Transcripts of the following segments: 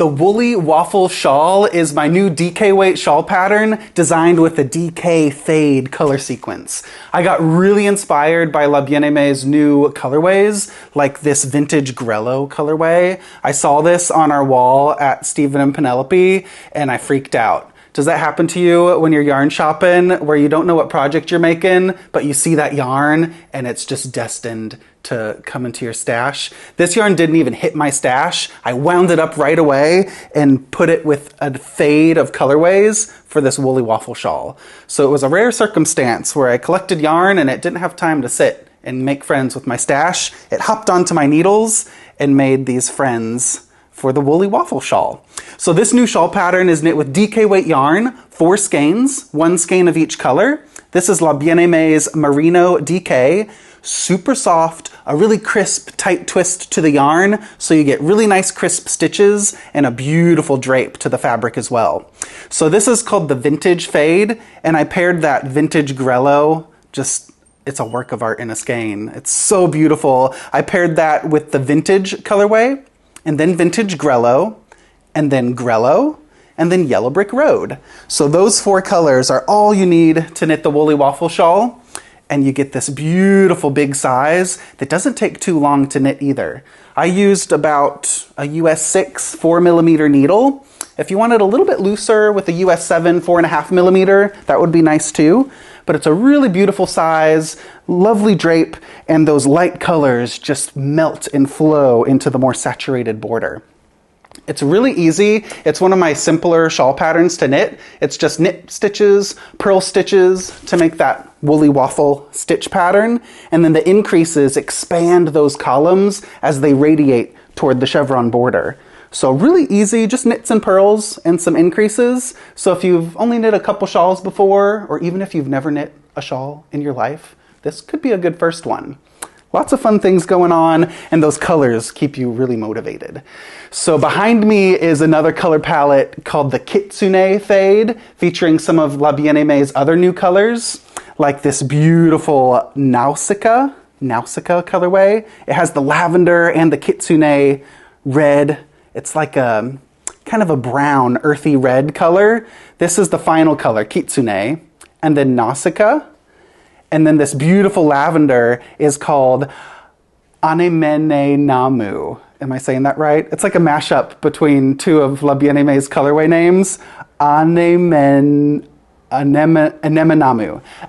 The Woolly Waffle Shawl is my new DK weight shawl pattern designed with the DK Fade color sequence. I got really inspired by La Bien-Aimé's new colorways, like this vintage Grello colorway. I saw this on our wall at Stephen Penelope and I freaked out. Does that happen to you when you're yarn shopping where you don't know what project you're making, but you see that yarn and it's just destined to come into your stash? This yarn didn't even hit my stash. I wound it up right away and put it with a fade of colorways for this Woolly Waffle shawl. So it was a rare circumstance where I collected yarn and it didn't have time to sit and make friends with my stash. It hopped onto my needles and made these friends for the Woolly Waffle shawl. So this new shawl pattern is knit with DK weight yarn, 4 skeins, 1 skein of each color. This is La Bien-Aimé's Merino DK, super soft, a really crisp, tight twist to the yarn, so you get really nice crisp stitches and a beautiful drape to the fabric as well. So this is called the Vintage Fade, and I paired that vintage Grello, it's a work of art in a skein. It's so beautiful. I paired that with the vintage colorway, and then vintage Grello, and then Grello, and then Yellow Brick Road. So those 4 colors are all you need to knit the Woolly Waffle shawl, and you get this beautiful big size that doesn't take too long to knit either. I used about a US 6 4mm needle. If you want it a little bit looser with a US 7 4.5mm, that would be nice too. But it's a really beautiful size, lovely drape, and those light colors just melt and flow into the more saturated border. It's really easy. It's one of my simpler shawl patterns to knit. It's just knit stitches, purl stitches to make that Woolly Waffle stitch pattern. And then the increases expand those columns as they radiate toward the chevron border. So really easy, just knits and purls and some increases. So if you've only knit a couple shawls before, or even if you've never knit a shawl in your life, this could be a good first one. Lots of fun things going on, and those colors keep you really motivated. So behind me is another color palette called the Kitsune Fade, featuring some of La Bien-Aimé's other new colors, like this beautiful Nausicaa colorway. It has the lavender and the Kitsune red. It's like a kind of a brown, earthy red color. This is the final color, Kitsune, and then Nausicaa. And then this beautiful lavender is called Anemone Namu. Am I saying that right? It's like a mashup between 2 of La Bien-Aimé's colorway names. Anemonamu.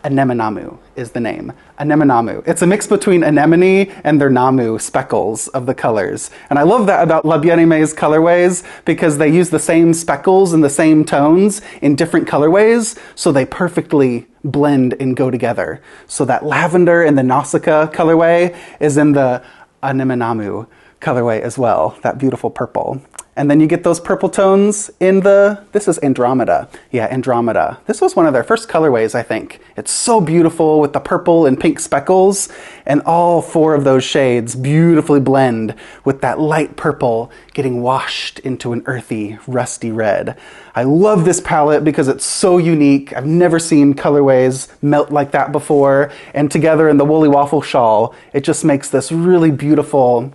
Anemonamu is the name. Anemonamu. It's a mix between anemone and their namu speckles of the colors. And I love that about La Bien-Aimé's colorways because they use the same speckles and the same tones in different colorways, so they perfectly blend and go together. So that lavender in the Nausicaa colorway is in the Anemonamu colorway as well, that beautiful purple. And then you get those purple tones in this is Andromeda. Yeah, Andromeda. This was one of their first colorways, I think. It's so beautiful with the purple and pink speckles, and all 4 of those shades beautifully blend with that light purple getting washed into an earthy, rusty red. I love this palette because it's so unique. I've never seen colorways melt like that before, and together in the Woolly Waffle shawl, it just makes this really beautiful,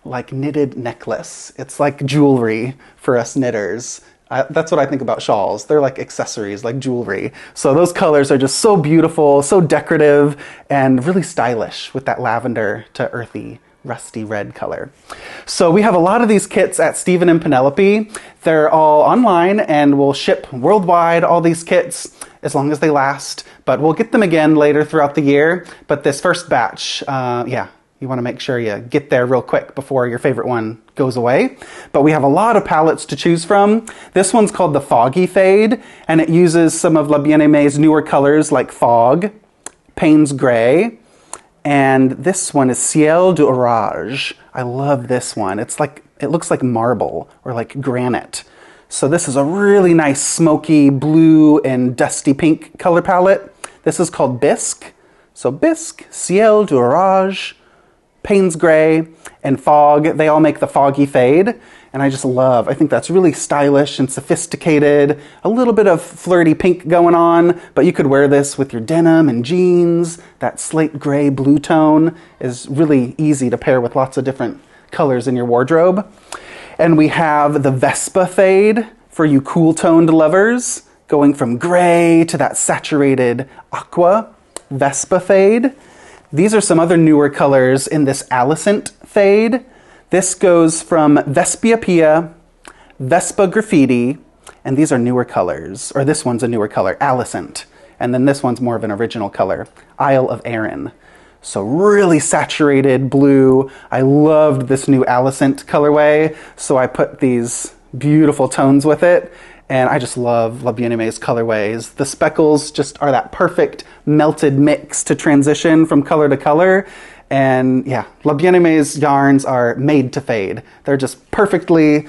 like knitted necklace. It's like jewelry for us knitters. That's what I think about shawls. They're like accessories, like jewelry. So those colors are just so beautiful, so decorative, and really stylish with that lavender to earthy, rusty red color. So we have a lot of these kits at Stephen and Penelope. They're all online and we'll ship worldwide all these kits as long as they last. But we'll get them again later throughout the year. But this first batch, you want to make sure you get there real quick before your favorite one goes away. But we have a lot of palettes to choose from. This one's called the Foggy Fade, and it uses some of La Bien-Aimé's newer colors like Fog, Payne's Gray, and this one is Ciel d'Orage. I love this one. It looks like marble or like granite. So this is a really nice smoky blue and dusty pink color palette. This is called Bisque. So Bisque, Ciel d'Orage, Payne's Gray, and Fog, they all make the Foggy Fade. And I think that's really stylish and sophisticated. A little bit of flirty pink going on, but you could wear this with your denim and jeans. That slate gray blue tone is really easy to pair with lots of different colors in your wardrobe. And we have the Vespa Fade for you cool-toned lovers, going from gray to that saturated aqua. Vespa Fade. These are some other newer colors in this Alicent Fade. This goes from Vespia Pia, Vespa Graffiti, and these are newer colors, or this one's a newer color, Alicent. And then this one's more of an original color, Isle of Arran. So really saturated blue. I loved this new Alicent colorway, so I put these beautiful tones with it. And I just love La Bien-Aimé's colorways. The speckles just are that perfect melted mix to transition from color to color. And yeah, La Bien-Aimé's yarns are made to fade. They're just perfectly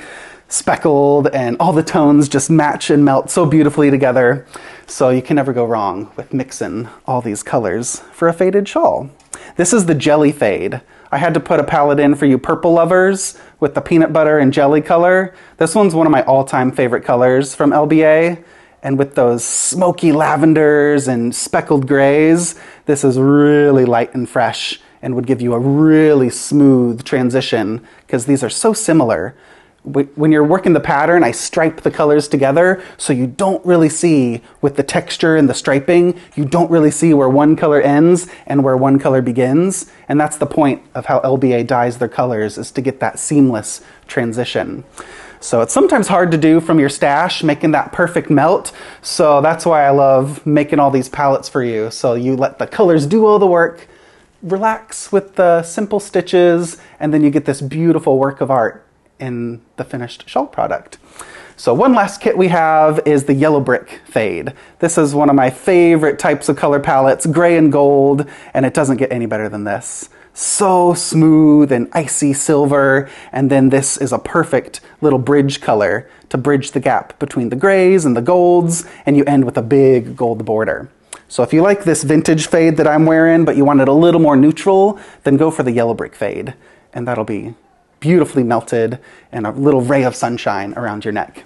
speckled and all the tones just match and melt so beautifully together. So you can never go wrong with mixing all these colors for a faded shawl. This is the Jelly Fade. I had to put a palette in for you purple lovers with the peanut butter and jelly color. This one's one of my all-time favorite colors from LBA. And with those smoky lavenders and speckled grays, this is really light and fresh and would give you a really smooth transition because these are so similar. When you're working the pattern, I stripe the colors together so you don't really see, with the texture and the striping, you don't really see where one color ends and where one color begins. And that's the point of how LBA dyes their colors, is to get that seamless transition. So it's sometimes hard to do from your stash, making that perfect melt. So that's why I love making all these palettes for you. So you let the colors do all the work, relax with the simple stitches, and then you get this beautiful work of art in the finished shawl product. So one last kit we have is the Yellow Brick Fade. This is one of my favorite types of color palettes, gray and gold, and it doesn't get any better than this. So smooth and icy silver, and then this is a perfect little bridge color to bridge the gap between the grays and the golds, and you end with a big gold border. So if you like this vintage fade that I'm wearing, but you want it a little more neutral, then go for the Yellow Brick Fade, and that'll be beautifully melted and a little ray of sunshine around your neck.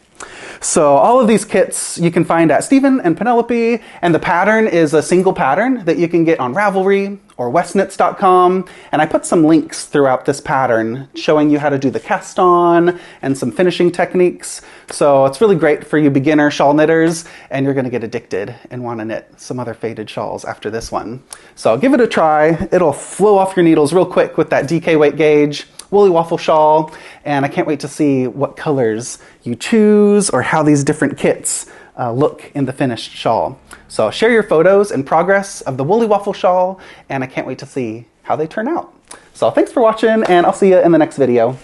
So all of these kits you can find at Stephen and Penelope, and the pattern is a single pattern that you can get on Ravelry or Westknits.com, and I put some links throughout this pattern showing you how to do the cast on and some finishing techniques. So it's really great for you beginner shawl knitters, and you're going to get addicted and want to knit some other faded shawls after this one. So give it a try. It'll flow off your needles real quick with that DK weight gauge. Woolly Waffle shawl, and I can't wait to see what colors you choose or how these different kits look in the finished shawl. So share your photos and progress of the Woolly Waffle shawl, and I can't wait to see how they turn out. So thanks for watching, and I'll see you in the next video.